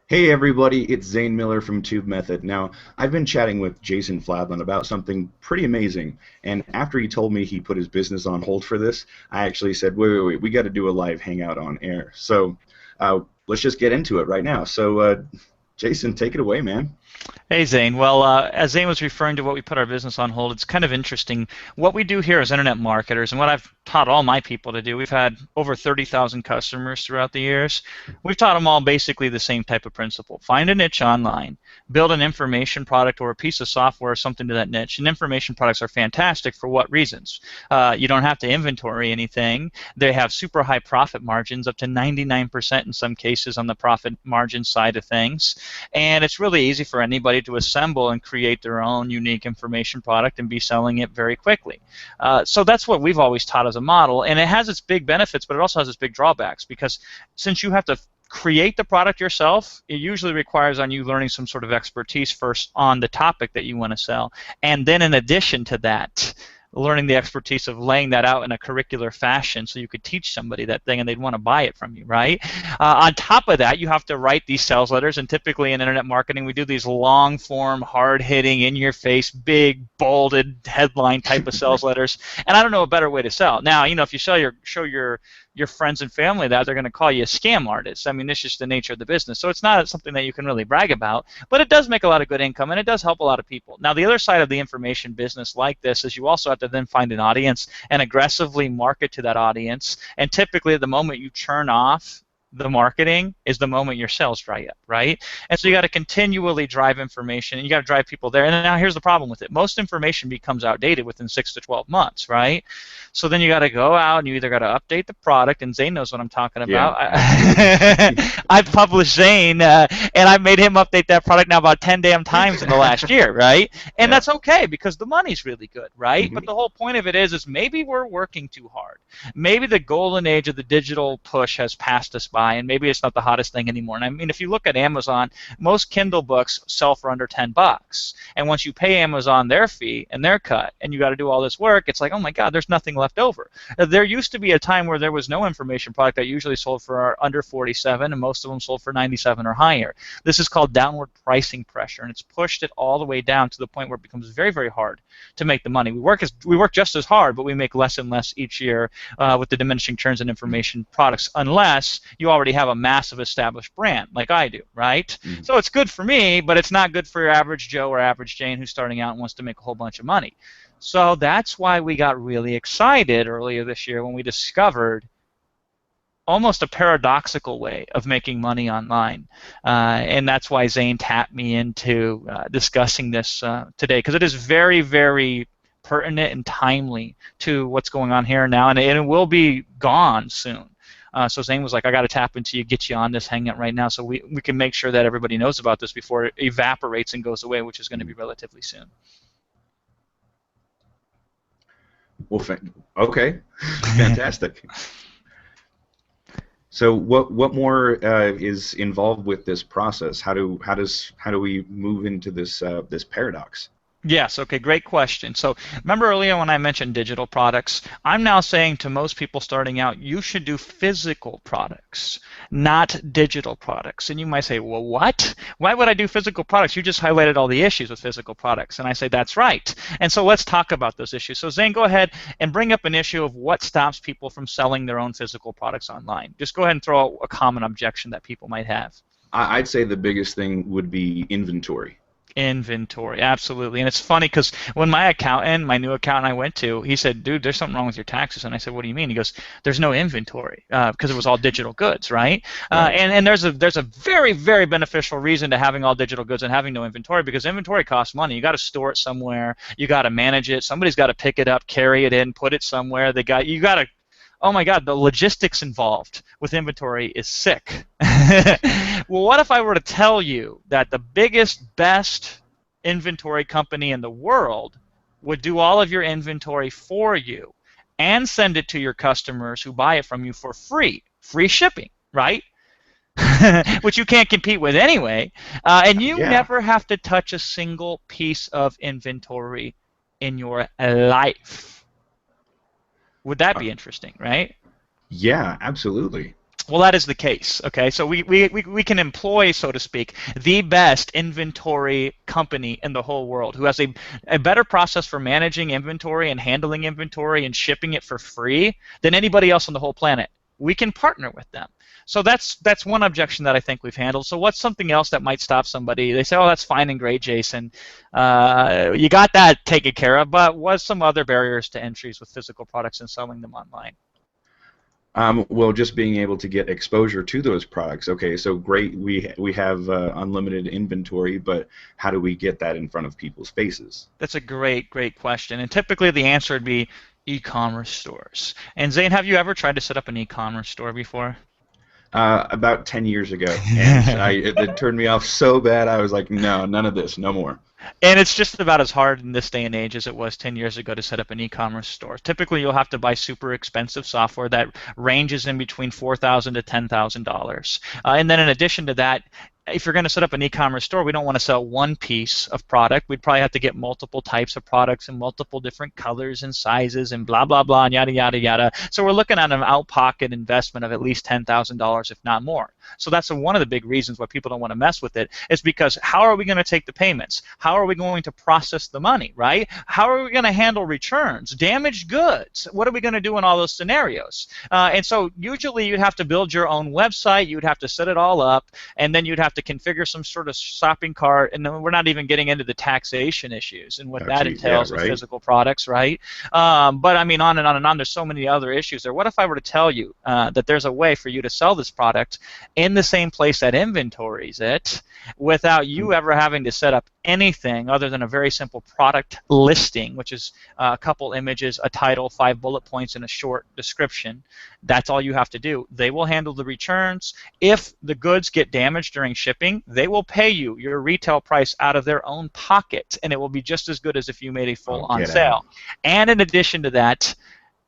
Hey everybody, it's Zane Miller from Tube Method. Now, I've been chatting with Jason Fladlin about something pretty amazing, and after he told me he put his business on hold for this, I actually said, wait, we got to do a live hangout on air. So, let's just get into it right now. Jason, take it away, man. Hey, Zane. Well, as Zane was referring to what we put our business on hold, it's kind of interesting. What we do here as internet marketers, and what I've taught all my people to do, we've had over 30,000 customers throughout the years. We've taught them all basically the same type of principle. Find a niche online, build an information product or a piece of software or something to that niche. And information products are fantastic for what reasons? You don't have to inventory anything. They have super high profit margins, up to 99% in some cases on the profit margin side of things. And it's really easy for anybody to assemble and create their own unique information product and be selling it very quickly. So that's what we've always taught as a model, and it has its big benefits, but it also has its big drawbacks because since you have to create the product yourself, it usually requires on you learning some sort of expertise first on the topic that you want to sell, and then in addition to that, learning the expertise of laying that out in a curricular fashion so you could teach somebody that thing and they'd want to buy it from you, right? On top of that, you have to write these sales letters, and typically in internet marketing, we do these long form, hard hitting, in your face, big, bolded headline type of sales letters. And I don't know a better way to sell. Now, if you show your friends and family that, they're going to call you a scam artist. I mean, it's just the nature of the business. So it's not something that you can really brag about, but it does make a lot of good income, and it does help a lot of people. Now, the other side of the information business like this is you also have to then find an audience and aggressively market to that audience. And typically, the moment you turn off the marketing is the moment your sales dry up, right? And so you got to continually drive information, and you got to drive people there. And now here's the problem with it. Most information becomes outdated within 6 to 12 months, right? So then you got to go out and you either got to update the product, and Zane knows what I'm talking Yeah, about. absolutely. I published Zane, and I made him update that product now about 10 damn times in the last year, right? And Yeah. that's okay because the money's really good, right? But hmm the whole point of it is maybe we're working too hard. Maybe the golden age of the digital push has passed us by, and maybe it's not the hottest thing anymore. And I mean, if you look at Amazon, most Kindle books sell for under $10. And once you pay Amazon their fee and their cut, and you got to do all this work, it's like, oh my God, there's nothing left over. There used to be a time where there was no information product that usually sold for under 47, and most of them sold for 97 or higher. This is called downward pricing pressure, and it's pushed it all the way down to the point where it becomes very, very hard to make the money. We work just as hard, but we make less and less each year with the diminishing returns in information products, unless you already have a massive established brand like I do, right? hmm So it's good for me, but it's not good for your average Joe or average Jane who's starting out and wants to make a whole bunch of money. So that's why we got really excited earlier this year when we discovered almost a paradoxical way of making money online. And that's why Zane tapped me into discussing this today, because it is very, very pertinent and timely to what's going on here now, and it will be gone soon. So Zane was like, I got to tap into you, get you on this hangout right now so we can make sure that everybody knows about this before it evaporates and goes away, which is going to be relatively soon. Well, okay, fantastic. So, what more is involved with this process? How do we move into this paradox? Yes, okay, great question. So remember earlier when I mentioned digital products, I'm now saying to most people starting out, you should do physical products, not digital products. And you might say, well, what? Why would I do physical products? You just highlighted all the issues with physical products. And I say, that's right. And so let's talk about those issues. So Zane, go ahead and bring up an issue of what stops people from selling their own physical products online. Just go ahead and throw out a common objection that people might have. I'd say the biggest thing would be inventory. Inventory, absolutely. And it's funny because when my new accountant I went to, he said, dude, there's something wrong with your taxes. And I said, what do you mean? He goes, there's no inventory because it was all digital goods, right? Right. And there's a very, very beneficial reason to having all digital goods and having no inventory, because inventory costs money. You got to store it somewhere. You got to manage it. Somebody's got to pick it up, carry it in, put it somewhere. You got to Oh my God, the logistics involved with inventory is sick. Well, what if I were to tell you that the biggest, best inventory company in the world would do all of your inventory for you and send it to your customers who buy it from you for free, free shipping, right? Which you can't compete with anyway, and you Yeah. never have to touch a single piece of inventory in your life. Would that Uh, be interesting, right? yeah, absolutely. Well, that is the case. Okay, so we can employ, so to speak, the best inventory company in the whole world who has a better process for managing inventory and handling inventory and shipping it for free than anybody else on the whole planet. We can partner with them. So that's one objection that I think we've handled. So what's something else that might stop somebody? They say, oh, that's fine and great, Jason. You got that taken care of, but what's some other barriers to entries with physical products and selling them online? Well, just being able to get exposure to those products. Okay, so great, we have unlimited inventory, but how do we get that in front of people's faces? That's a great question. And typically the answer would be e-commerce stores. And Zane, have you ever tried to set up an e-commerce store before? About 10 years ago, and it turned me off so bad. I was like, no, none of this, no more. And it's just about as hard in this day and age as it was 10 years ago to set up an e-commerce store. Typically, you'll have to buy super expensive software that ranges in between $4,000 to $10,000. And then in addition to that, if you're going to set up an e-commerce store, we don't want to sell one piece of product. We'd probably have to get multiple types of products in multiple different colors and sizes and blah, blah, blah, and yada, yada, yada. So we're looking at an out-pocket investment of at least $10,000, if not more. So that's one of the big reasons why people don't want to mess with it, is because how are we going to take the payments? How are we going to process the money, right? How are we going to handle returns, damaged goods? What are we going to do in all those scenarios? And so usually you'd have to build your own website. You'd have to set it all up, and then you'd have to configure some sort of shopping cart, and then we're not even getting into the taxation issues and what that entails with physical products, right? But I mean, on and on and on. There's so many other issues there. What if I were to tell you that there's a way for you to sell this product in the same place that inventories it without you ever having to set up anything other than a very simple product listing, which is a couple images, a title, 5 bullet points, and a short description. That's all you have to do. They will handle the returns. If the goods get damaged during shipping, they will pay you your retail price out of their own pocket, and it will be just as good as if you made a full on sale. And in addition to that,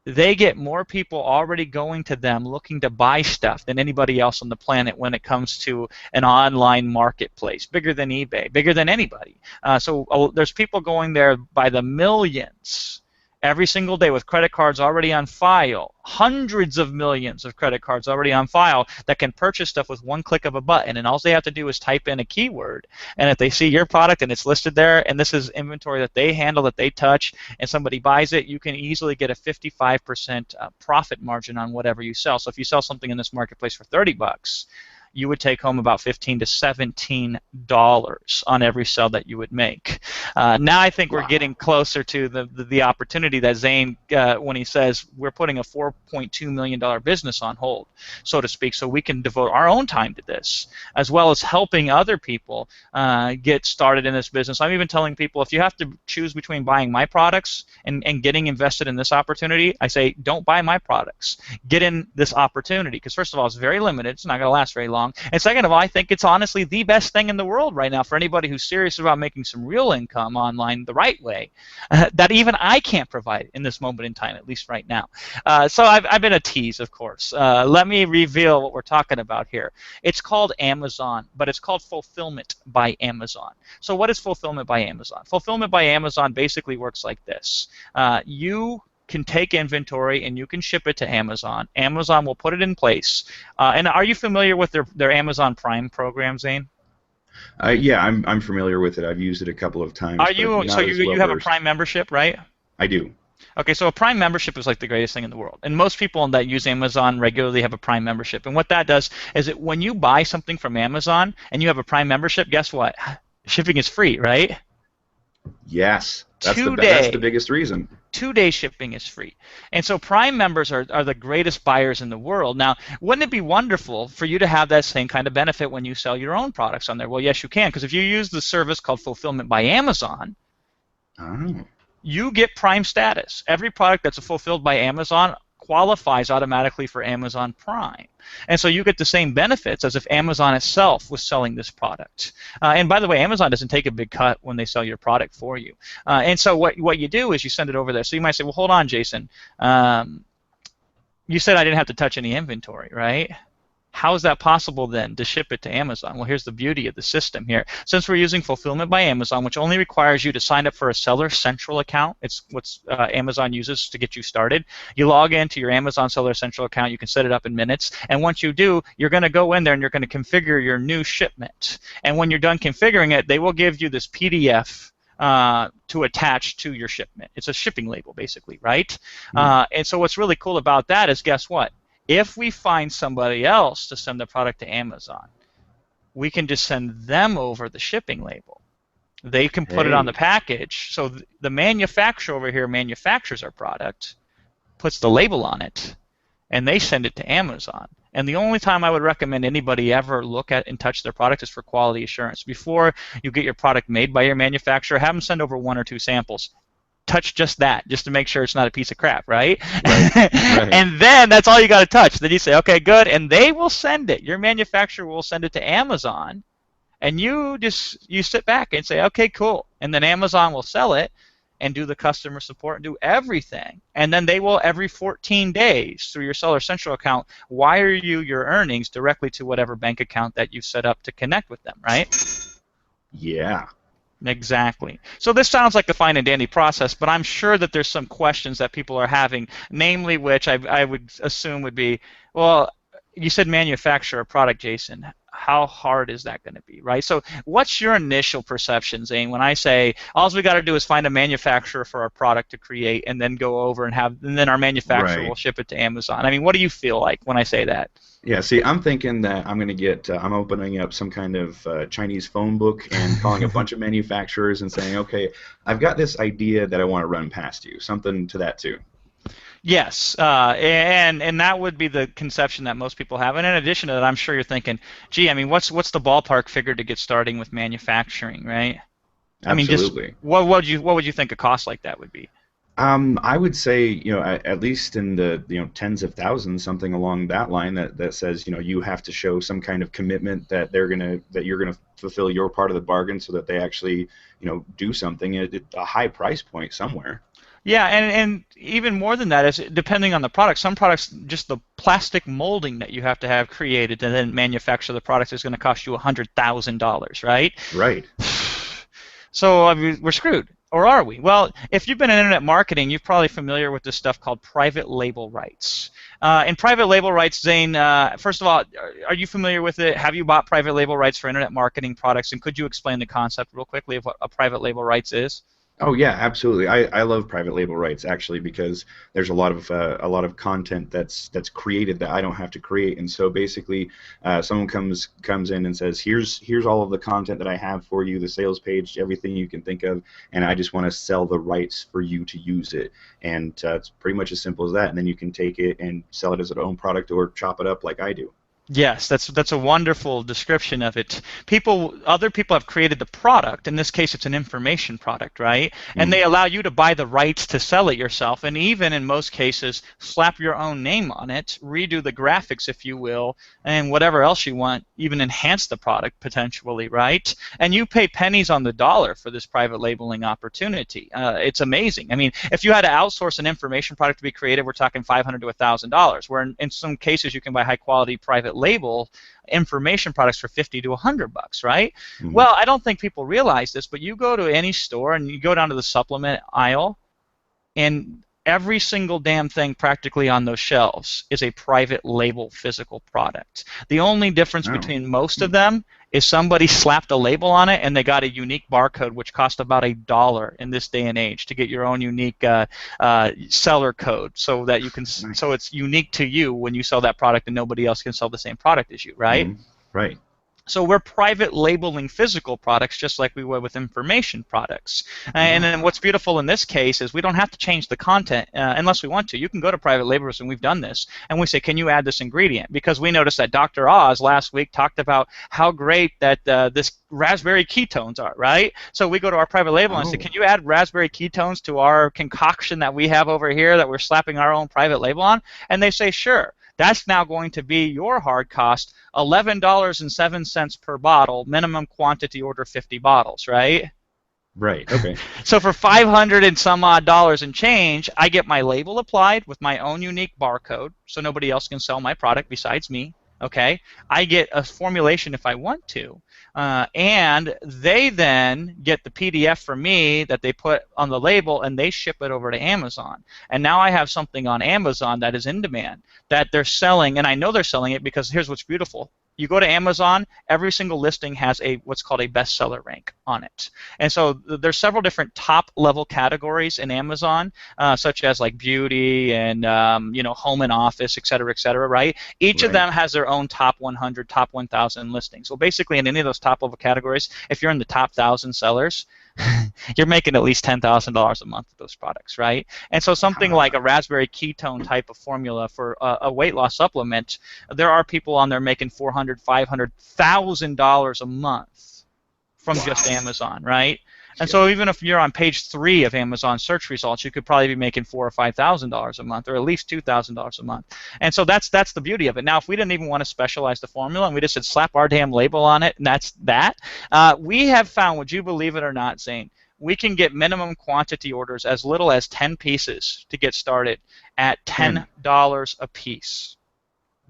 they get more people already going to them looking to buy stuff than anybody else on the planet when it comes to an online marketplace, bigger than eBay, bigger than anybody. So there's people going there by the millions every single day with credit cards already on file, hundreds of millions of credit cards already on file that can purchase stuff with one click of a button, and all they have to do is type in a keyword, and if they see your product and it's listed there and this is inventory that they handle, that they touch, and somebody buys it, you can easily get a 55% profit margin on whatever you sell. So if you sell something in this marketplace for 30 bucks, you would take home about $15 to $17 on every sale that you would make. Now I think we're getting closer to the opportunity that Zane, when he says we're putting a $4.2 million business on hold, so to speak, so we can devote our own time to this, as well as helping other people get started in this business. I'm even telling people, if you have to choose between buying my products and getting invested in this opportunity, I say don't buy my products. Get in this opportunity, because first of all, it's very limited. It's not going to last very long. And second of all, I think it's honestly the best thing in the world right now for anybody who's serious about making some real income online the right way that even I can't provide in this moment in time, at least right now. So I've been a tease, of course. Let me reveal what we're talking about here. It's called Amazon, but it's called Fulfillment by Amazon. So what is Fulfillment by Amazon? Fulfillment by Amazon basically works like this. You can take inventory and you can ship it to Amazon. Amazon will put it in place. And are you familiar with their Amazon Prime program, Zane? Yeah, I'm familiar with it. I've used it a couple of times. Are you? So you have a Prime membership, right? I do. Okay, so a Prime membership is like the greatest thing in the world. And most people that use Amazon regularly have a Prime membership. And what that does is that when you buy something from Amazon and you have a Prime membership, guess what? Shipping is free, right? Yes. That's the biggest reason. 2-day shipping is free. And so Prime members are the greatest buyers in the world. Now, wouldn't it be wonderful for you to have that same kind of benefit when you sell your own products on there? Well, yes, you can, because if you use the service called Fulfillment by Amazon, you get Prime status. Every product that's fulfilled by Amazon qualifies automatically for Amazon Prime. And so you get the same benefits as if Amazon itself was selling this product. And by the way, Amazon doesn't take a big cut when they sell your product for you. And so what you do is you send it over there. So you might say, well, hold on, Jason. You said I didn't have to touch any inventory, right? How is that possible then to ship it to Amazon? Well, here's the beauty of the system here. Since we're using Fulfillment by Amazon, which only requires you to sign up for a Seller Central account, it's what Amazon uses to get you started. You log into your Amazon Seller Central account, you can set it up in minutes, and once you do, you're going to go in there and you're going to configure your new shipment. And when you're done configuring it, they will give you this PDF to attach to your shipment. It's a shipping label, basically, right? And so what's really cool about that is, guess what? If we find somebody else to send the product to Amazon, we can just send them over the shipping label. They can put it on the package. So the manufacturer over here manufactures our product, puts the label on it, and they send it to Amazon. And the only time I would recommend anybody ever look at and touch their product is for quality assurance. Before you get your product made by your manufacturer, have them send over 1 or 2 samples. Touch just that, just to make sure it's not a piece of crap, right? Right. And then that's all you got to touch. Then you say, okay, good, and they will send it. Your manufacturer will send it to Amazon, and you sit back and say, okay, cool. And then Amazon will sell it and do the customer support and do everything. And then they will, every 14 days through your Seller Central account, wire you your earnings directly to whatever bank account that you set up to connect with them, right? Yeah. Exactly. So this sounds like a fine and dandy process, but I'm sure that there's some questions that people are having, namely which I would assume would be, well, you said manufacture a product, Jason. How hard is that going to be, right? So what's your initial perception, Zane, when I say all we got to do is find a manufacturer for our product to create and then go over and then our manufacturer will ship it to Amazon? I mean, what do you feel like when I say that? Yeah, see, I'm thinking that I'm going to get, I'm opening up some kind of Chinese phone book and calling a bunch of manufacturers and saying, okay, I've got this idea that I want to run past you, something to that too. Yes, and that would be the conception that most people have. And in addition to that, I'm sure you're thinking, gee, I mean, what's the ballpark figure to get starting with manufacturing, right? Absolutely. I mean, just what would you think a cost like that would be? I would say, at least in the, tens of thousands, something along that line that says, you have to show some kind of commitment that you're gonna fulfill your part of the bargain so that they actually, do something at a high price point somewhere. Yeah, and even more than that is depending on the product. Some products, just the plastic molding that you have to have created and then manufacture the product is going to cost you $100,000, right? Right. So I mean, we're screwed. Or are we? Well, if you've been in internet marketing, you're probably familiar with this stuff called private label rights. In private label rights, Zane, first of all, are you familiar with it? Have you bought private label rights for internet marketing products? And could you explain the concept real quickly of what a private label rights is? Oh yeah, absolutely. I love private label rights actually because there's a lot of content that's created that I don't have to create, and so basically someone comes in and says, here's all of the content that I have for you, the sales page, everything you can think of, and I just want to sell the rights for you to use it, and it's pretty much as simple as that. And then you can take it and sell it as an own product or chop it up like I do. Yes, that's a wonderful description of it. Other people have created the product. In this case, it's an information product, right? And they allow you to buy the rights to sell it yourself, and even in most cases, slap your own name on it, redo the graphics, if you will, and whatever else you want, even enhance the product potentially, right? And you pay pennies on the dollar for this private labeling opportunity. It's amazing. I mean, if you had to outsource an information product to be created, we're talking $500 to $1,000. Where in some cases you can buy high-quality private label information products for $50 to $100, right? Mm-hmm. Well, I don't think people realize this, but you go to any store and you go down to the supplement aisle, and every single damn thing practically on those shelves is a private label physical product. The only difference between most of them is somebody slapped a label on it and they got a unique barcode which cost about $1 in this day and age to get your own unique seller code so that you can so it's unique to you when you sell that product and nobody else can sell the same product as you, right? Mm-hmm. Right. So we're private labeling physical products just like we would with information products. And then what's beautiful in this case is we don't have to change the content unless we want to. You can go to private labelers, and we've done this, and we say, can you add this ingredient? Because we noticed that Dr. Oz last week talked about how great that this raspberry ketones are, right? So we go to our private label and say, can you add raspberry ketones to our concoction that we have over here that we're slapping our own private label on? And they say, sure. That's now going to be your hard cost, $11.07 per bottle, minimum quantity, order 50 bottles, right? Right, okay. So for $500 and some odd dollars and change, I get my label applied with my own unique barcode, so nobody else can sell my product besides me. Okay, I get a formulation if I want to, and they then get the PDF from me that they put on the label, and they ship it over to Amazon. And now I have something on Amazon that is in demand that they're selling, and I know they're selling it because here's what's beautiful. You go to Amazon, every single listing has a what's called a bestseller rank on it. And so there's several different top level categories in Amazon, such as like beauty and home and office, et cetera, right? Each of Right. them has their own top 100, top 1,000 listings. So basically, in any of those top level categories, if you're in the top 1,000 sellers, you're making at least $10,000 a month with those products, right? And so something like Ah, a raspberry ketone type of formula for a weight loss supplement, there are people on there making $400, $500,000 a month from just wow. Amazon, right? And Yeah. so even if you're on page 3 of Amazon search results, you could probably be making $4,000 or $5,000 a month, or at least $2,000 a month. And so that's the beauty of it. Now, if we didn't even want to specialize the formula and we just said slap our damn label on it, and that's that, we have found, would you believe it or not, Zane, we can get minimum quantity orders as little as 10 pieces to get started at 10. $10 a piece.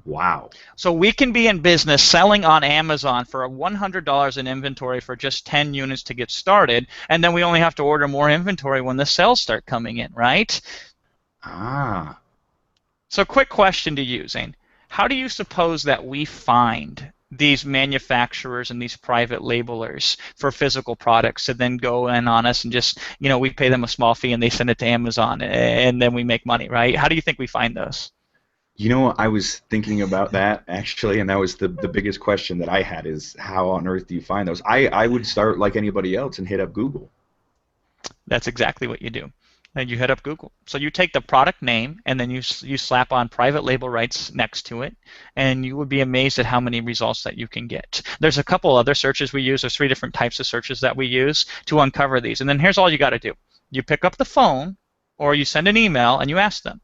Wow. So we can be in business selling on Amazon for $100 in inventory for just 10 units to get started, and then we only have to order more inventory when the sales start coming in, right? Ah. So quick question to you, Zane. How do you suppose that we find these manufacturers and these private labelers for physical products to then go in on us and just, we pay them a small fee and they send it to Amazon and then we make money, right? How do you think we find those? I was thinking about that actually, and that was the biggest question that I had is how on earth do you find those? I would start like anybody else and hit up Google. That's exactly what you do. And you hit up Google. So you take the product name and then you slap on private label rights next to it, and you would be amazed at how many results that you can get. There's a couple other searches we use. There's 3 different types of searches that we use to uncover these. And then here's all you got to do. You pick up the phone or you send an email and you ask them.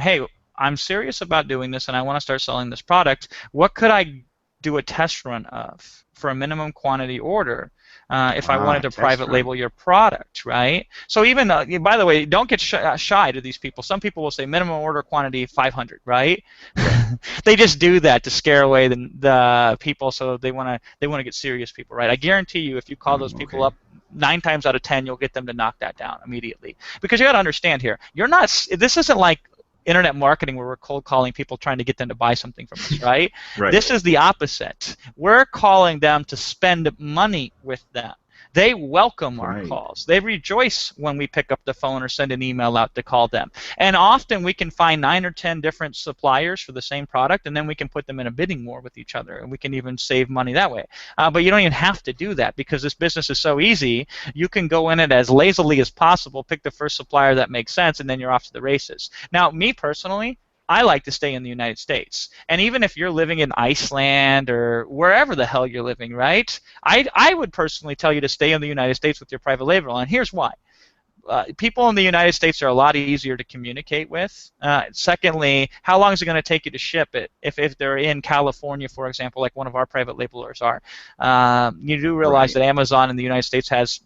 Hey, I'm serious about doing this and I want to start selling this product. What could I do a test run of for a minimum quantity order if I wanted Ah, to test private run. label your product, right? So even, by the way, don't get shy to these people. Some people will say minimum order quantity 500, right? Right. They just do that to scare away the people, so they want to get serious people, right? I guarantee you, if you call those people Okay. up, 9 times out of 10, you'll get them to knock that down immediately. Because you got to understand here, you're not. This isn't like internet marketing where we're cold calling people trying to get them to buy something from us, right? Right. This is the opposite. We're calling them to spend money with them. They welcome our Right. calls. They rejoice when we pick up the phone or send an email out to call them. And often we can find 9 or 10 different suppliers for the same product, and then we can put them in a bidding war with each other, and we can even save money that way. But you don't even have to do that because this business is so easy. You can go in it as lazily as possible, pick the first supplier that makes sense, and then you're off to the races. Now, me personally, I like to stay in the United States. And even if you're living in Iceland or wherever the hell you're living, right? I would personally tell you to stay in the United States with your private label. And here's why. People in the United States are a lot easier to communicate with. Secondly, how long is it going to take you to ship it? If they're in California, for example, like one of our private labelers are, you do realize Right. that Amazon in the United States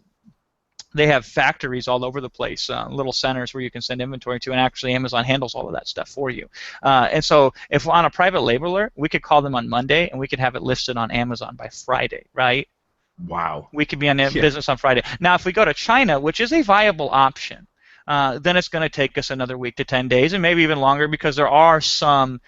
they have factories all over the place, little centers where you can send inventory to, and actually Amazon handles all of that stuff for you. And so if on a private labeler, we could call them on Monday, and we could have it listed on Amazon by Friday, right? Wow. We could be on Yeah. business on Friday. Now, if we go to China, which is a viable option, then it's going to take us another week to 10 days, and maybe even longer, because there are some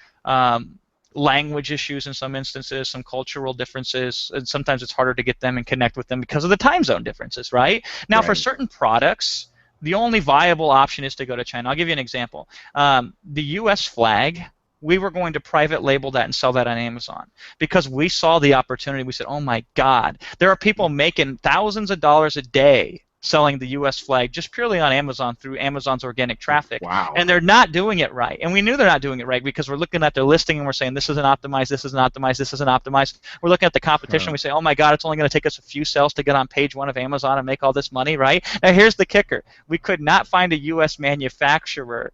language issues in some instances, some cultural differences, and sometimes it's harder to get them and connect with them because of the time zone differences, right? Now, for Right. certain products, the only viable option is to go to China. I'll give you an example. The U.S. flag, we were going to private label that and sell that on Amazon because we saw the opportunity. We said, oh my God, there are people making thousands of dollars a day selling the U.S. flag just purely on Amazon through Amazon's organic traffic, Wow. and they're not doing it right. And we knew they're not doing it right because we're looking at their listing and we're saying this isn't optimized, this isn't optimized, this isn't optimized. We're looking at the competition. Huh. We say, oh my God, it's only going to take us a few sales to get on page 1 of Amazon and make all this money, right? Now here's the kicker: we could not find a U.S. manufacturer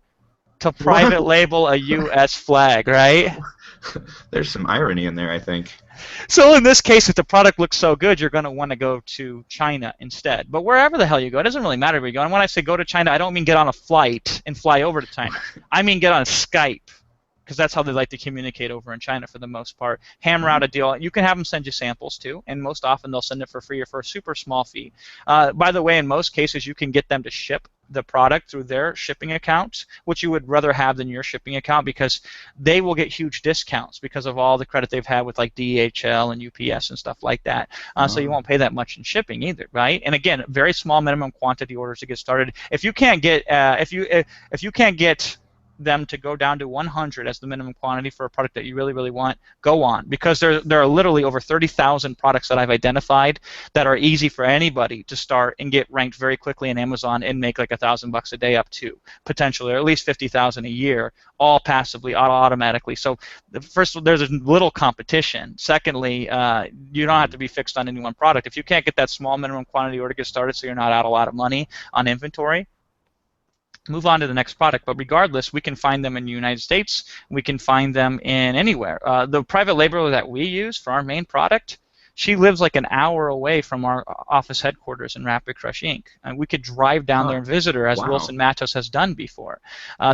to What? private label a U.S. flag, right? There's some irony in there, I think. So in this case, if the product looks so good, you're going to want to go to China instead. But wherever the hell you go, it doesn't really matter where you go. And when I say go to China, I don't mean get on a flight and fly over to China. I mean get on Skype because that's how they like to communicate over in China for the most part. Hammer out a deal. You can have them send you samples too, and most often they'll send it for free or for a super small fee. By the way, in most cases, you can get them to ship the product through their shipping account, which you would rather have than your shipping account, because they will get huge discounts because of all the credit they've had with like DHL and UPS and stuff like that. So you won't pay that much in shipping either, right? And again, very small minimum quantity orders to get started. If you can't get if you can't get them to go down to 100 as the minimum quantity for a product that you really, really want, go on, because there are literally over 30,000 products that I've identified that are easy for anybody to start and get ranked very quickly in Amazon and make like $1,000 a day up to potentially, or at least 50,000 a year, all passively, automatically. So first, there's a little competition. Secondly, you don't have to be fixed on any one product. If you can't get that small minimum quantity order to get started, so you're not out a lot of money on inventory, move on to the next product. But regardless, we can find them in the United States. We can find them in anywhere. The private labeler that we use for our main product, she lives like an hour away from our office headquarters in Rapid Crush Inc. And we could drive down there and visit her, as Wilson Matos has done before.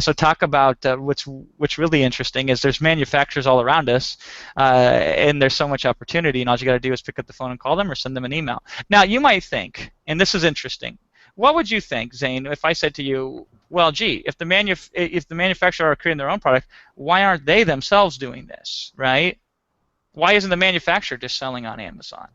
So talk about what's really interesting is there's manufacturers all around us, and there's so much opportunity, and all you got to do is pick up the phone and call them or send them an email. Now, you might think, and this is interesting, what would you think, Zane, if I said to you, well, gee, if the manufacturer are creating their own product, why aren't they themselves doing this, right? Why isn't the manufacturer just selling on Amazon?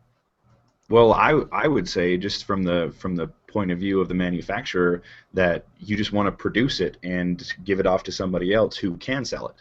Well, I would say, just from the point of view of the manufacturer, that you just want to produce it and give it off to somebody else who can sell it.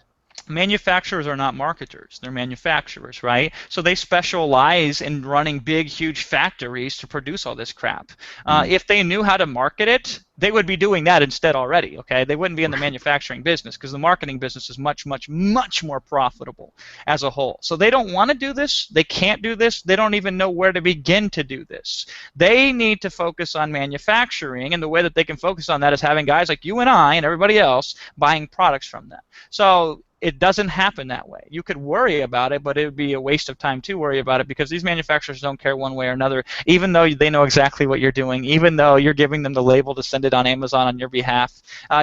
Manufacturers are not marketers. They're manufacturers, right? So they specialize in running big, huge factories to produce all this crap. If they knew how to market it, they would be doing that instead already, okay? They wouldn't be in the manufacturing business, because the marketing business is much, much, much more profitable as a whole. So they don't want to do this. They can't do this. They don't even know where to begin to do this. They need to focus on manufacturing, and the way that they can focus on that is having guys like you and I and everybody else buying products from them. So it doesn't happen that way. You could worry about it, but it would be a waste of time to worry about it, because these manufacturers don't care one way or another, even though they know exactly what you're doing, even though you're giving them the label to send it on Amazon on your behalf.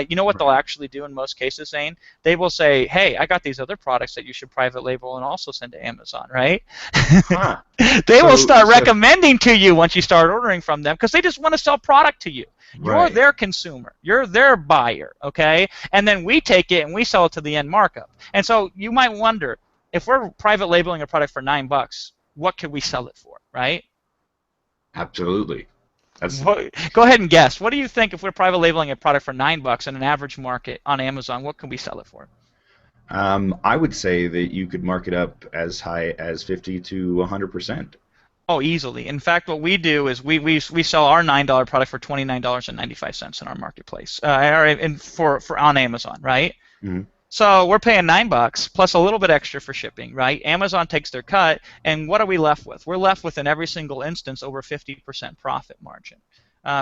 You know what they'll actually do in most cases, Zane? They will say, hey, I got these other products that you should private label and also send to Amazon, right? They will start recommending to you once you start ordering from them, because they just want to sell product to you. You're their consumer. You're their buyer, okay? And then we take it and we sell it to the end markup. And so you might wonder, if we're private labeling a product for $9, what could we sell it for, right? Absolutely. Go ahead and guess. What do you think, if we're private labeling a product for $9 in an average market on Amazon, what can we sell it for? I would say that you could mark it up as high as 50 to 100%. Oh, easily. In fact, what we do is we sell our $9 product for $29.95 in our marketplace, for on Amazon, right? Mm-hmm. So we're paying $9 plus a little bit extra for shipping, right? Amazon takes their cut, and what are we left with? We're left with, in every single instance, over 50% profit margin.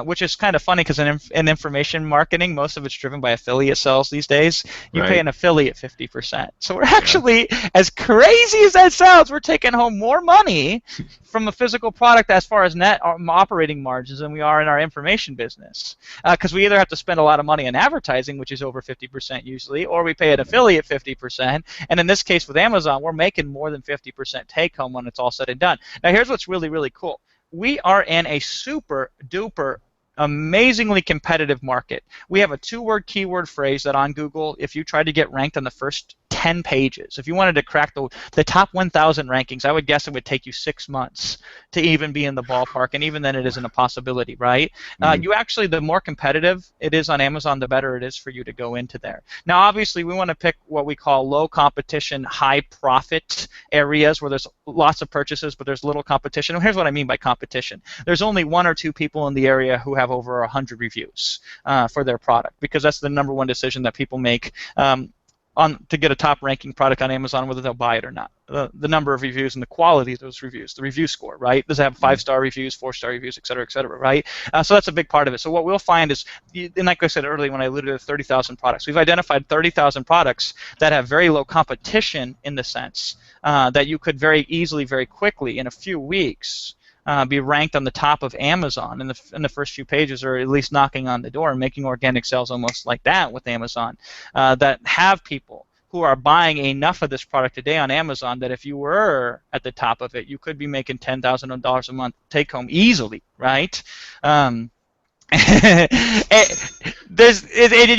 Which is kind of funny, because in information marketing, most of it's driven by affiliate sales these days. You pay an affiliate 50%. So we're actually, as crazy as that sounds, we're taking home more money from a physical product as far as net operating margins than we are in our information business. Because we either have to spend a lot of money on advertising, which is over 50% usually, or we pay an affiliate 50%. And in this case with Amazon, we're making more than 50% take home when it's all said and done. Now here's what's really, really cool. We are in a super duper amazingly competitive market. We have a 2-word keyword phrase that on Google, if you try to get ranked on the first 10 pages, if you wanted to crack the top 1,000 rankings, I would guess it would take you 6 months to even be in the ballpark, and even then it isn't a possibility, right? You actually, the more competitive it is on Amazon, the better it is for you to go into there. Now, obviously, we want to pick what we call low competition, high profit areas where there's lots of purchases, but there's little competition. And here's what I mean by competition. There's only 1 or 2 people in the area who have over 100 reviews for their product, because that's the #1 decision that people make to get a top ranking product on Amazon, whether they'll buy it or not. The number of reviews and the quality of those reviews, the review score, right? Does it have 5-star reviews, 4-star reviews, et cetera, right? So that's a big part of it. So what we'll find is, and like I said earlier when I alluded to 30,000 products, we've identified 30,000 products that have very low competition, in the sense that you could very easily, very quickly, in a few weeks, be ranked on the top of Amazon in the first few pages, or at least knocking on the door and making organic sales almost like that with Amazon, that have people who are buying enough of this product a day on Amazon that if you were at the top of it, you could be making $10,000 a month take home easily, right? Um, you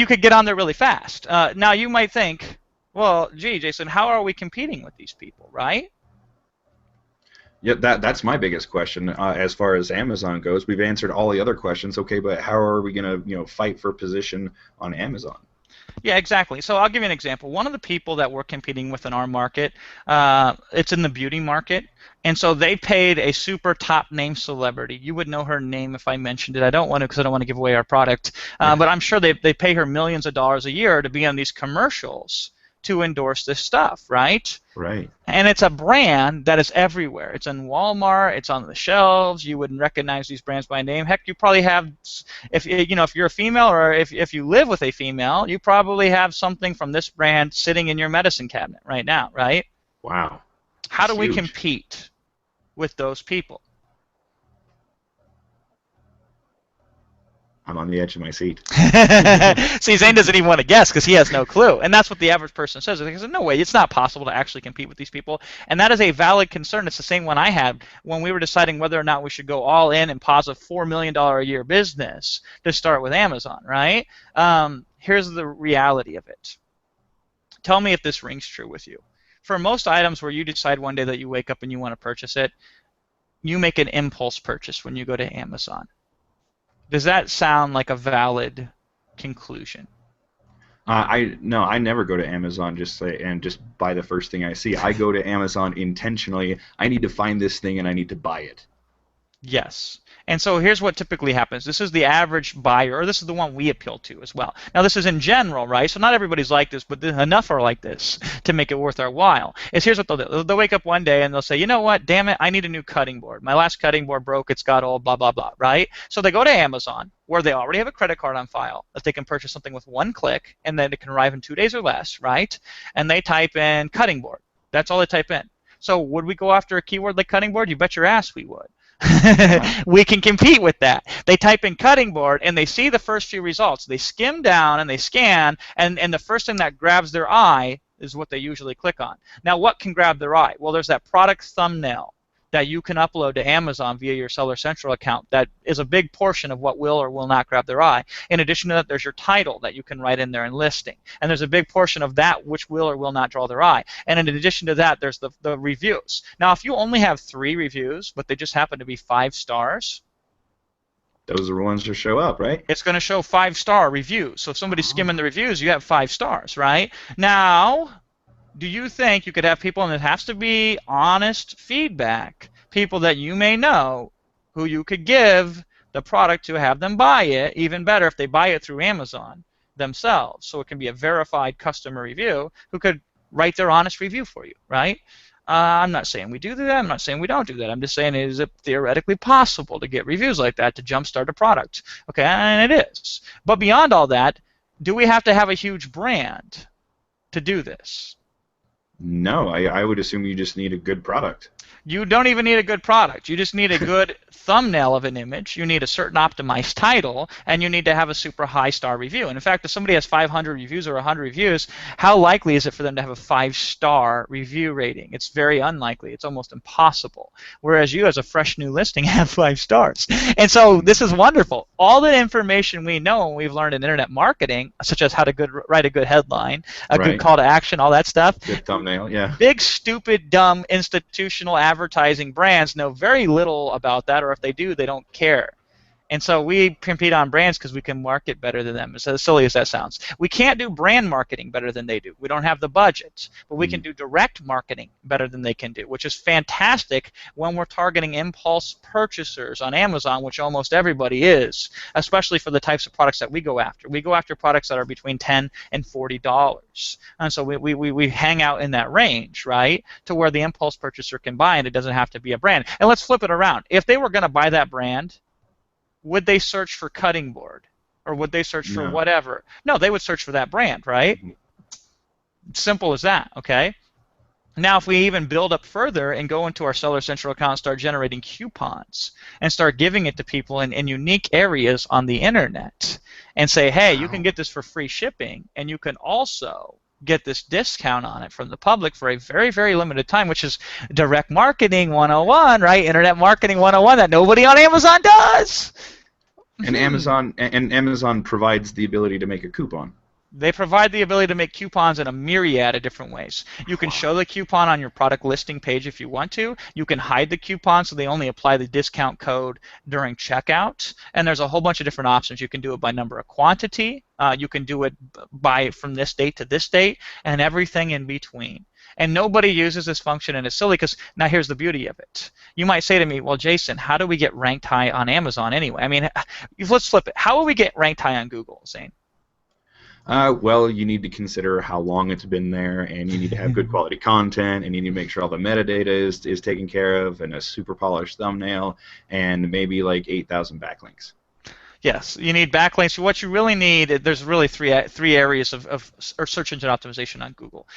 could get on there really fast. Now you might think, well, gee, Jason, how are we competing with these people, right? Yeah, that's my biggest question as far as Amazon goes. We've answered all the other questions, okay, but how are we gonna, fight for position on Amazon? Yeah, exactly. So I'll give you an example. One of the people that we're competing with in our market, it's in the beauty market, and so they paid a super top name celebrity. You would know her name if I mentioned it. I don't want to because I don't want to give away our product, Yeah, but I'm sure they pay her millions of dollars a year to be on these commercials to endorse this stuff, right? right. And it's a brand that is everywhere. It's in Walmart. It's on the shelves. You wouldn't recognize these brands by name. Heck, you probably have, if you're a female or if you live with a female, you probably have something from this brand sitting in your medicine cabinet right now, right? Wow, How that's do we huge. compete with those people? I'm on the edge of my seat. See, Zane doesn't even want to guess because he has no clue. And that's what the average person says. They say, no way, it's not possible to actually compete with these people. And that is a valid concern. It's the same one I had when we were deciding whether or not we should go all in and pause a $4 million a year business to start with Amazon, right? Here's the reality of it. Tell me if this rings true with you. For most items where you decide one day that you wake up and you want to purchase it, you make an impulse purchase when you go to Amazon. Does that sound like a valid conclusion? I never go to Amazon and just buy the first thing I see. I go to Amazon intentionally. I need to find this thing and I need to buy it. Yes. And so here's what typically happens. This is the average buyer, or this is the one we appeal to as well. Now, this is in general, right? So not everybody's like this, but enough are like this to make it worth our while. Here's what they'll do. They'll wake up one day and they'll say, you know what, damn it, I need a new cutting board. My last cutting board broke. It's got old, blah, blah, blah, right? So they go to Amazon, where they already have a credit card on file, that they can purchase something with one click, and then it can arrive in 2 days or less, right? And they type in cutting board. That's all they type in. So would we go after a keyword like cutting board? You bet your ass we would. We can compete with that. They type in cutting board and they see the first few results. They skim down and they scan, and the first thing that grabs their eye is what they usually click on. Now, what can grab their eye? Well, there's that product thumbnail that you can upload to Amazon via your Seller Central account. That is a big portion of what will or will not grab their eye. In addition to that, there's your title that you can write in there in listing. And there's a big portion of that which will or will not draw their eye. And in addition to that, there's the reviews. Now, if you only have 3 reviews, but they just happen to be 5 stars, Those are the ones that show up, right? it's going to show 5-star reviews. So if somebody's skimming the reviews, you have 5 stars, right? Now, do you think you could have people, and it has to be honest feedback, people that you may know who you could give the product to have them buy it, even better if they buy it through Amazon themselves. So it can be a verified customer review who could write their honest review for you, right? I'm not saying we do that. I'm not saying we don't do that. I'm just saying, is it theoretically possible to get reviews like that to jumpstart a product? Okay, and it is. But beyond all that, do we have to have a huge brand to do this? No, I would assume you just need a good product. You don't even need a good product. You just need a good thumbnail of an image. You need a certain optimized title, and you need to have a super high star review. And in fact, if somebody has 500 reviews or 100 reviews, how likely is it for them to have a 5-star review rating? It's very unlikely. It's almost impossible. Whereas you, as a fresh new listing, have 5 stars. And so this is wonderful. All the information we know and we've learned in internet marketing, such as how to write a good headline, a good Right. call to action, all that stuff, Good thumbnail, yeah. big, stupid, dumb institutional advertising brands know very little about that, or if they do, they don't care. And so we compete on brands because we can market better than them, as silly as that sounds. We can't do brand marketing better than they do. We don't have the budget. But we can do direct marketing better than they can do, which is fantastic when we're targeting impulse purchasers on Amazon, which almost everybody is, especially for the types of products that we go after. We go after products that are between $10 and $40. And so we hang out in that range, right, to where the impulse purchaser can buy, and it doesn't have to be a brand. And let's flip it around. If they were going to buy that brand, would they search for cutting board, or would they search for No. whatever? No, they would search for that brand, right? Simple as that, okay? Now, if we even build up further and go into our Seller Central account and start generating coupons and start giving it to people in unique areas on the internet and say, hey, you can get this for free shipping, and you can also get this discount on it from the public for a very, very limited time, which is direct marketing 101, right? Internet marketing 101 that nobody on Amazon does. And Amazon provides the ability to make a coupon. They provide the ability to make coupons in a myriad of different ways. You can show the coupon on your product listing page if you want to. You can hide the coupon so they only apply the discount code during checkout. And there's a whole bunch of different options. You can do it by number of quantity. You can do it by from this date to this date, and everything in between. And nobody uses this function, and it's silly because now here's the beauty of it. You might say to me, well, Jason, how do we get ranked high on Amazon anyway? I mean, let's flip it. How will we get ranked high on Google, Zane? Well, you need to consider how long it's been there, and you need to have good quality content, and you need to make sure all the metadata is taken care of, and a super polished thumbnail, and maybe like 8,000 backlinks. Yes, you need backlinks. What you really need, there's really three areas of search engine optimization on Google.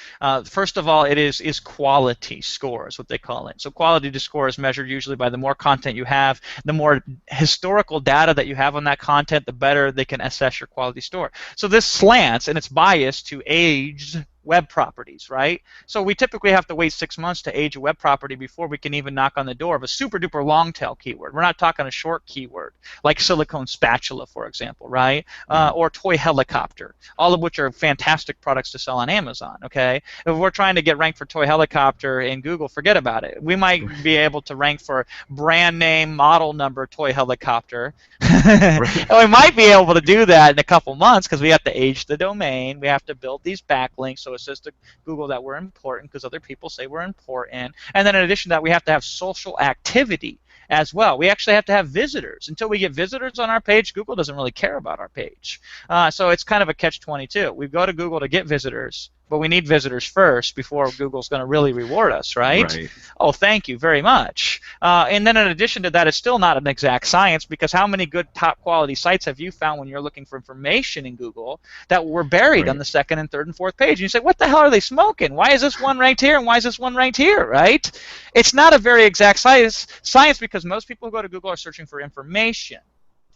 First of all, it is quality score is what they call it. So quality score is measured usually by the more content you have, the more historical data that you have on that content, the better they can assess your quality score. So this slants, and it's biased to aged web properties, right? So we typically have to wait 6 months to age a web property before we can even knock on the door of a super duper long tail keyword. We're not talking a short keyword like silicone spatula, for example, right? Or toy helicopter, all of which are fantastic products to sell on Amazon, okay? If we're trying to get ranked for toy helicopter in Google, forget about it. We might be able to rank for brand name, model number, toy helicopter. And we might be able to do that in a couple months because we have to age the domain. We have to build these backlinks so it says to Google that we're important because other people say we're important. And then in addition to that, we have to have social activity as well. We actually have to have visitors. Until we get visitors on our page, Google doesn't really care about our page. So it's kind of a catch-22. We go to Google to get visitors, but we need visitors first before Google's going to really reward us, right? Oh, thank you very much. And then in addition to that, it's still not an exact science because how many good top-quality sites have you found when you're looking for information in Google that were buried on the second and third and fourth page? And you say, what the hell are they smoking? Why is this one ranked here and why is this one ranked here, right? It's not a very exact science because most people who go to Google are searching for information.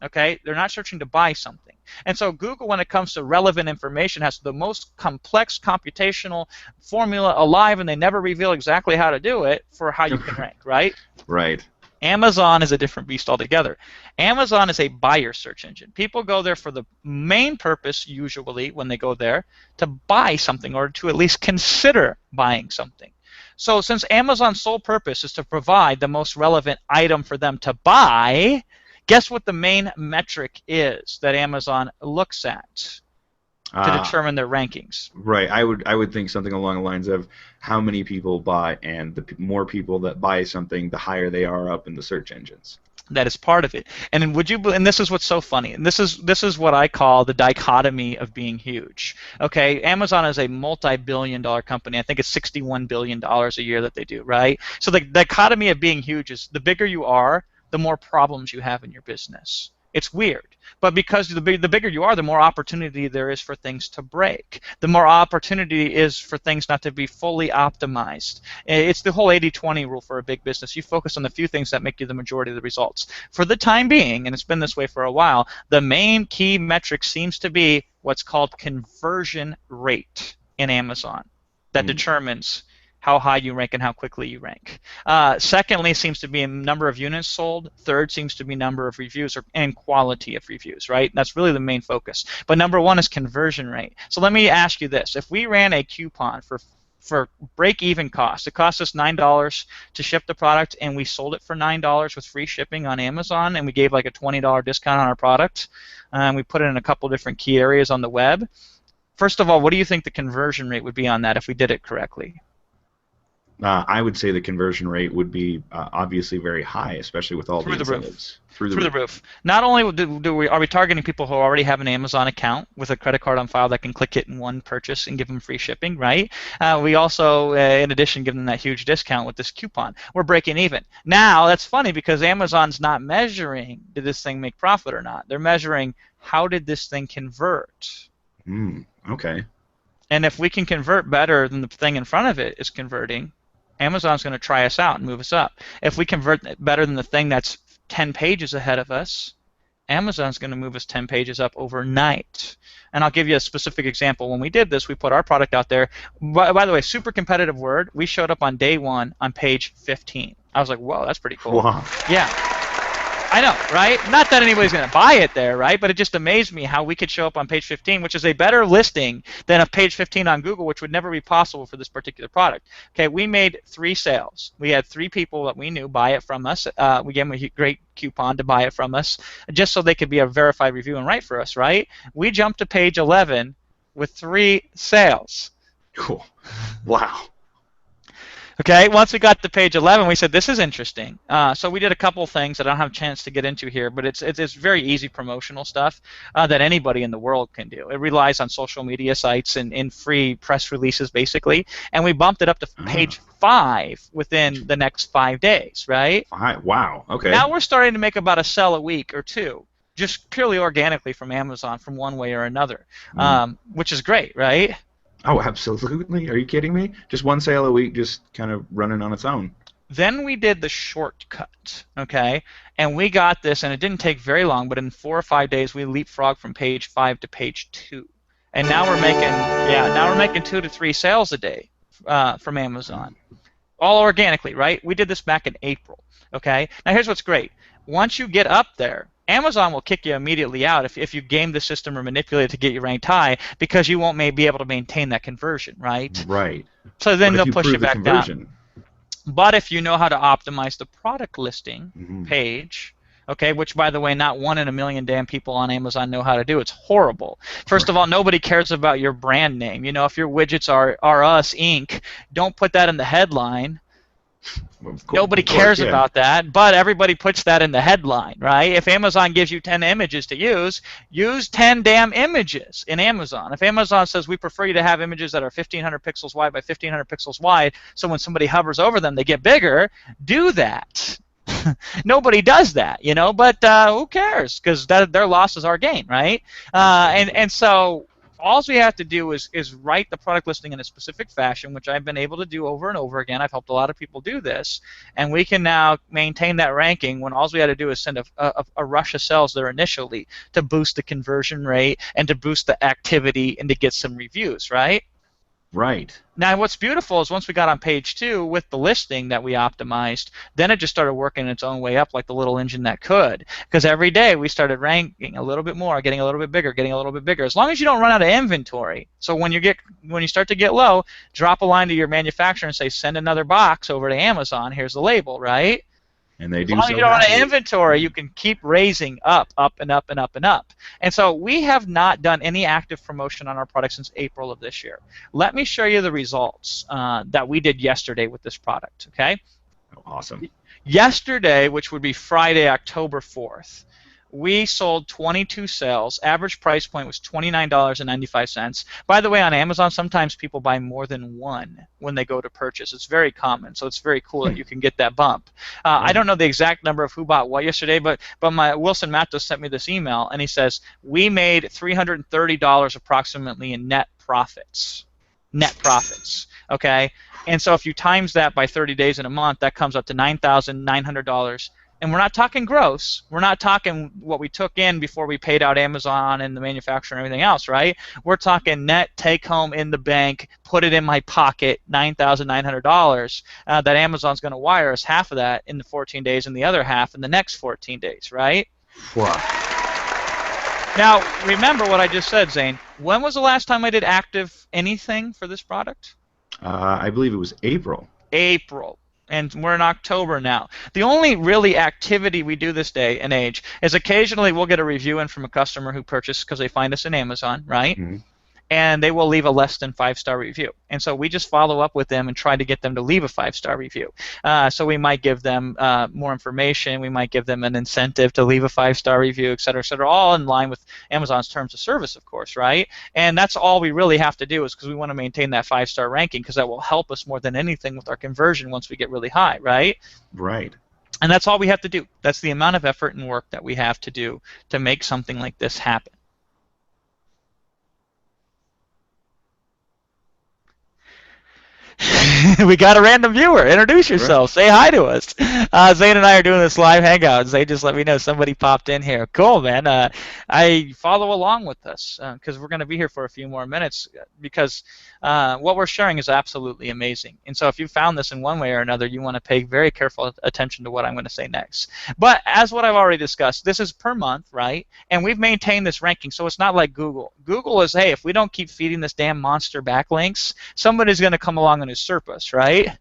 Okay, they're not searching to buy something. And so Google, when it comes to relevant information, has the most complex computational formula alive, and they never reveal exactly how to do it for how you can rank, right? Right. Amazon is a different beast altogether. Amazon is a buyer search engine. People go there for the main purpose, usually, when they go there, to buy something or to at least consider buying something. So since Amazon's sole purpose is to provide the most relevant item for them to buy, guess what the main metric is that Amazon looks at to determine their rankings? Right. I would think something along the lines of how many people buy, and the more people that buy something, the higher they are up in the search engines. That is part of it. And and this is what's so funny. And this is what I call the dichotomy of being huge. Okay, Amazon is a multi-billion-dollar company. I think it's $61 billion a year that they do, right? So the dichotomy of being huge is the bigger you are, the more problems you have in your business. It's weird. But because the bigger you are, the more opportunity there is for things to break. The more opportunity is for things not to be fully optimized. It's the whole 80-20 rule for a big business. You focus on the few things that make you the majority of the results. For the time being, and it's been this way for a while, the main key metric seems to be what's called conversion rate in Amazon. That determines how high you rank and how quickly you rank. Secondly, seems to be number of units sold. Third seems to be number of reviews and quality of reviews, right? That's really the main focus. But number one is conversion rate. So let me ask you this. If we ran a coupon for break-even cost, it cost us $9 to ship the product, and we sold it for $9 with free shipping on Amazon, and we gave like a $20 discount on our product, and we put it in a couple different key areas on the web. First of all, what do you think the conversion rate would be on that if we did it correctly? I would say the conversion rate would be obviously very high, especially with all the incentives. Through the roof. Not only are we targeting people who already have an Amazon account with a credit card on file that can click it in one purchase and give them free shipping, right? We also, in addition, give them that huge discount with this coupon. We're breaking even. Now, that's funny because Amazon's not measuring did this thing make profit or not. They're measuring how did this thing convert. Okay. And if we can convert better than the thing in front of it is converting, Amazon's going to try us out and move us up. If we convert better than the thing that's 10 pages ahead of us, Amazon's going to move us 10 pages up overnight. And I'll give you a specific example. When we did this, we put our product out there. By the way, super competitive word. We showed up on day 1 on page 15. I was like, whoa, that's pretty cool. Wow. Yeah. I know, right? Not that anybody's going to buy it there, right? But it just amazed me how we could show up on page 15, which is a better listing than a page 15 on Google, which would never be possible for this particular product. Okay, we made 3 sales. We had 3 people that we knew buy it from us. We gave them a great coupon to buy it from us, just so they could be a verified review and write for us, right? We jumped to page 11 with 3 sales. Cool. Wow. Okay, once we got to page 11, we said, this is interesting. So we did a couple things that I don't have a chance to get into here, but it's very easy promotional stuff that anybody in the world can do. It relies on social media sites and free press releases, basically. And we bumped it up to page 5 within the next 5 days, right? Wow, okay. Now we're starting to make about a sell a week or 2, just purely organically from Amazon from one way or another, which is great, right? Oh, absolutely. Are you kidding me? Just 1 sale a week, just kind of running on its own. Then we did the shortcut, okay? And we got this, and it didn't take very long, but in 4 or 5 days, we leapfrogged from page 5 to page 2. And now we're making 2 to 3 sales a day from Amazon. All organically, right? We did this back in April, okay? Now here's what's great. Once you get up there, Amazon will kick you immediately out if you game the system or manipulate it to get you ranked high, because you won't be able to maintain that conversion, right? Right. So then they'll push you back down. But if you know how to optimize the product listing page, okay, which, by the way, not 1 in a million damn people on Amazon know how to do. It's horrible. First of all, nobody cares about your brand name. You know, if your widgets are Us Inc., don't put that in the headline. Nobody cares about that, but everybody puts that in the headline, right? If Amazon gives you 10 images to use 10 damn images in Amazon. If Amazon says we prefer you to have images that are 1,500 pixels wide by 1,500 pixels wide, so when somebody hovers over them, they get bigger, do that. Nobody does that, you know, but who cares? Because their loss is our gain, right? And so all we have to do is write the product listing in a specific fashion, which I've been able to do over and over again. I've helped a lot of people do this, and we can now maintain that ranking when all we had to do is send a rush of sales there initially to boost the conversion rate and to boost the activity and to get some reviews, right? Right. Now, what's beautiful is once we got on page 2 with the listing that we optimized, then it just started working its own way up like the little engine that could. Because every day we started ranking a little bit more, getting a little bit bigger, getting a little bit bigger. As long as you don't run out of inventory. So when you start to get low, drop a line to your manufacturer and say, send another box over to Amazon. Here's the label, right? And they do. As long as you don't run out of inventory, you can keep raising up and up and up and up. And so we have not done any active promotion on our product since April of this year. Let me show you the results that we did yesterday with this product, okay? Awesome. Yesterday, which would be Friday, October 4th, we sold 22 sales. Average price point was $29.95. By the way, on Amazon, sometimes people buy more than one when they go to purchase. It's very common, so it's very cool that you can get that bump. I don't know the exact number of who bought what yesterday, but my Wilson Matos sent me this email, and he says, we made $330 approximately in net profits. Net profits, okay? And so if you times that by 30 days in a month, that comes up to $9,900. And we're not talking gross. We're not talking what we took in before we paid out Amazon and the manufacturer and everything else, right? We're talking net take home in the bank, put it in my pocket, $9,900 that Amazon's going to wire us half of that in the 14 days and the other half in the next 14 days, right? Wow. Now, remember what I just said, Zane. When was the last time I did active anything for this product? I believe it was April. April. And we're in October now. The only really activity we do this day and age is occasionally we'll get a review in from a customer who purchased because they find us in Amazon, right? Mm-hmm. And they will leave a less than 5-star review. And so we just follow up with them and try to get them to leave a 5-star review. So we might give them more information. We might give them an incentive to leave a 5-star review, et cetera, all in line with Amazon's terms of service, of course, right? And that's all we really have to do is because we want to maintain that 5-star ranking because that will help us more than anything with our conversion once we get really high, right? Right. And that's all we have to do. That's the amount of effort and work that we have to do to make something like this happen. We got a random viewer. Introduce Right. yourself. Say hi to us. Zane and I are doing this live hangout. Zane just let me know somebody popped in here. Cool, man. I follow along with us because we're going to be here for a few more minutes because what we're sharing is absolutely amazing. And so if you found this in one way or another, you want to pay very careful attention to what I'm going to say next. But as what I've already discussed, this is per month, right? And we've maintained this ranking, so it's not like Google. Google is, hey, if we don't keep feeding this damn monster backlinks, somebody's going to come along and usurp us, right?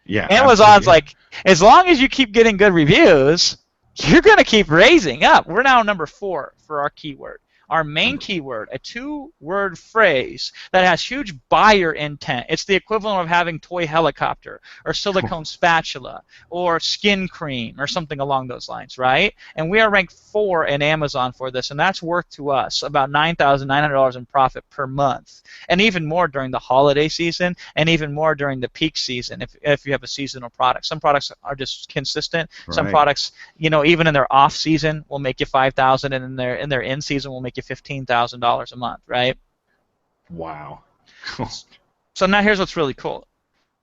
Yeah, Amazon's absolutely. Yeah. like, as long as you keep getting good reviews, you're going to keep raising up. We're now number 4 for our keyword. Our main keyword, a 2-word phrase that has huge buyer intent. It's the equivalent of having toy helicopter or silicone spatula or skin cream or something along those lines, right? And we are ranked 4 in Amazon for this, and that's worth to us about $9,900 in profit per month, and even more during the holiday season, and even more during the peak season if you have a seasonal product. Some products are just consistent. Some Right. products, even in their off season, will make you 5,000, and in their in season will make you $15,000 a month, right? Wow. So now here's what's really cool.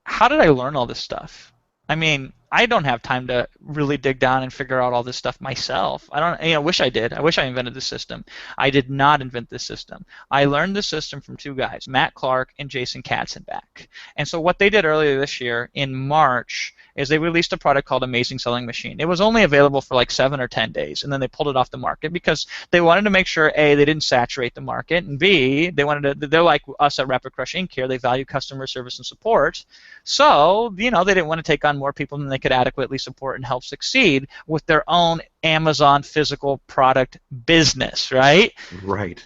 How did I learn all this stuff? I mean, I don't have time to really dig down and figure out all this stuff myself. I don't, wish I did. I wish I invented this system. I did not invent this system. I learned this system from 2 guys, Matt Clark and Jason Katzenbach. And so what they did earlier this year in March is they released a product called Amazing Selling Machine. It was only available for like 7 or 10 days, and then they pulled it off the market because they wanted to make sure, A, they didn't saturate the market, and B, they're like us at Rapid Crush Inc. here. They value customer service and support. So, they didn't want to take on more people than they could adequately support and help succeed with their own Amazon physical product business, right? Right.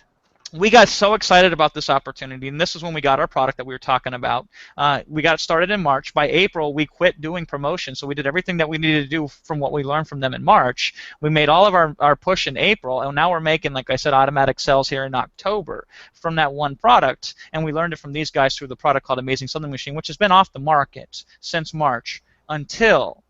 We got so excited about this opportunity, and this is when we got our product that we were talking about. We got started in March. By April, we quit doing promotion, so we did everything that we needed to do from what we learned from them in March. We made all of our push in April, and now we're making, like I said, automatic sales here in October from that one product, and we learned it from these guys through the product called Amazing Selling Machine, which has been off the market since March until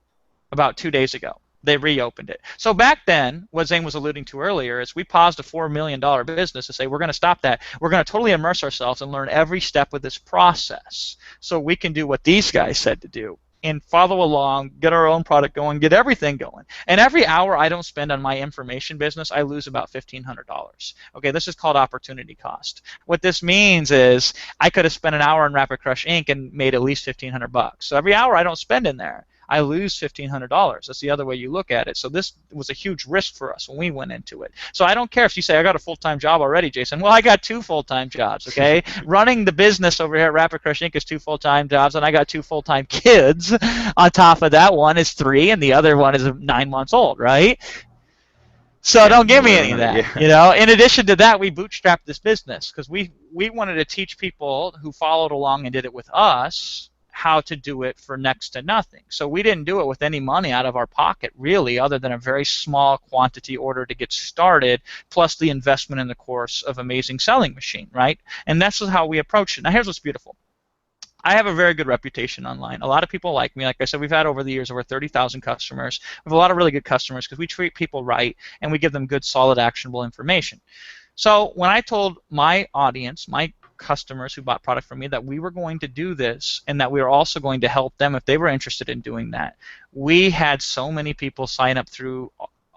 about 2 days ago. They reopened it. So back then, what Zane was alluding to earlier is we paused a $4 million business to say we're going to stop that. We're going to totally immerse ourselves and learn every step of this process so we can do what these guys said to do and follow along, get our own product going, get everything going. And every hour I don't spend on my information business, I lose about $1,500. Okay, this is called opportunity cost. What this means is I could have spent an hour on Rapid Crush Inc. and made at least $1,500. So every hour I don't spend in there, I lose $1,500. That's the other way you look at it. So this was a huge risk for us when we went into it. So I don't care if you say, I got a full-time job already, Jason. Well, I got 2 full-time jobs, okay? Running the business over here at Rapid Crush Inc. is 2 full-time jobs, and I got 2 full-time kids. On top of that, one is 3, and the other one is 9 months old, right? So Yeah. don't give me Believe it or any of not, that. yeah. In addition to that, we bootstrapped this business because we wanted to teach people who followed along and did it with us how to do it for next to nothing. So we didn't do it with any money out of our pocket, really, other than a very small quantity order to get started, plus the investment in the course of Amazing Selling Machine, right? And that's how we approached it. Now, here's what's beautiful. I have a very good reputation online. A lot of people like me. Like I said, we've had over the years over 30,000 customers. We have a lot of really good customers because we treat people right and we give them good, solid, actionable information. So when I told my audience, my customers who bought product from me, that we were going to do this and that we were also going to help them if they were interested in doing that, we had so many people sign up through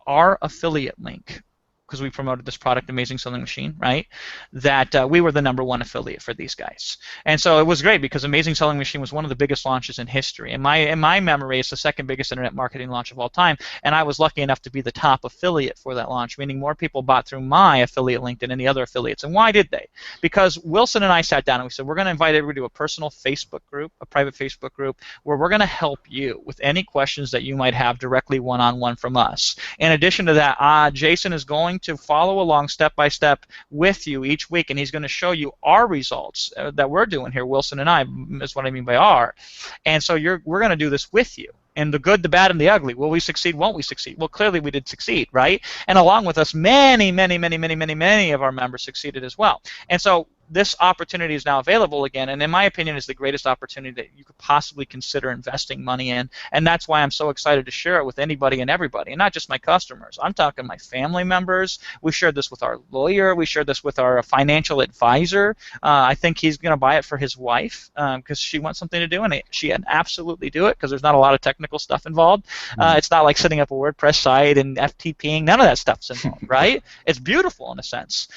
our affiliate link because we promoted this product, Amazing Selling Machine, right, that we were the #1 affiliate for these guys. And so it was great because Amazing Selling Machine was one of the biggest launches in history. In my memory, it's the 2nd biggest internet marketing launch of all time, and I was lucky enough to be the top affiliate for that launch, meaning more people bought through my affiliate link than any other affiliates. And why did they? Because Wilson and I sat down and we said, we're going to invite everybody to a personal Facebook group, a private Facebook group, where we're going to help you with any questions that you might have directly one-on-one from us. In addition to that, Jason is going to follow along step by step with you each week, and he's going to show you our results that we're doing here. Wilson and I is what I mean by our. And so we're going to do this with you. And the good, the bad, and the ugly. Will we succeed? Won't we succeed? Well, clearly we did succeed, right? And along with us, many, many, many, many, many, many of our members succeeded as well. And so this opportunity is now available again, and in my opinion is the greatest opportunity that you could possibly consider investing money in, and that's why I'm so excited to share it with anybody and everybody, and not just my customers. I'm talking my family members. We shared this with our lawyer. We shared this with our financial advisor. I think he's going to buy it for his wife because she wants something to do, and she can absolutely do it because there's not a lot of technical stuff involved. It's not like setting up a WordPress site and FTPing. None of that stuff's involved, right? It's beautiful in a sense.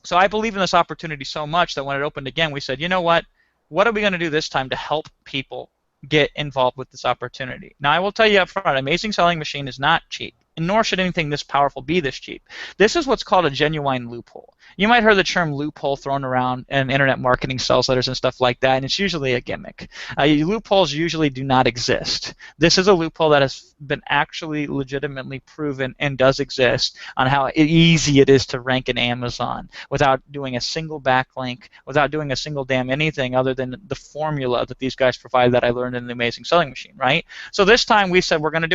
So I believe in this opportunity so much that when it opened again, we said, you know what? What are we going to do this time to help people get involved with this opportunity? Now, I will tell you up front, Amazing Selling Machine is not cheap, and nor should anything this powerful be this cheap. This is what's called a genuine loophole. You might hear the term loophole thrown around in internet marketing sales letters and stuff like that, and it's usually a gimmick. Loopholes usually do not exist. This is a loophole that has been actually legitimately proven and does exist on how easy it is to rank in Amazon without doing a single backlink, without doing a single damn anything other than the formula that these guys provide that I learned in the Amazing Selling Machine, right? So this time we said we're going to do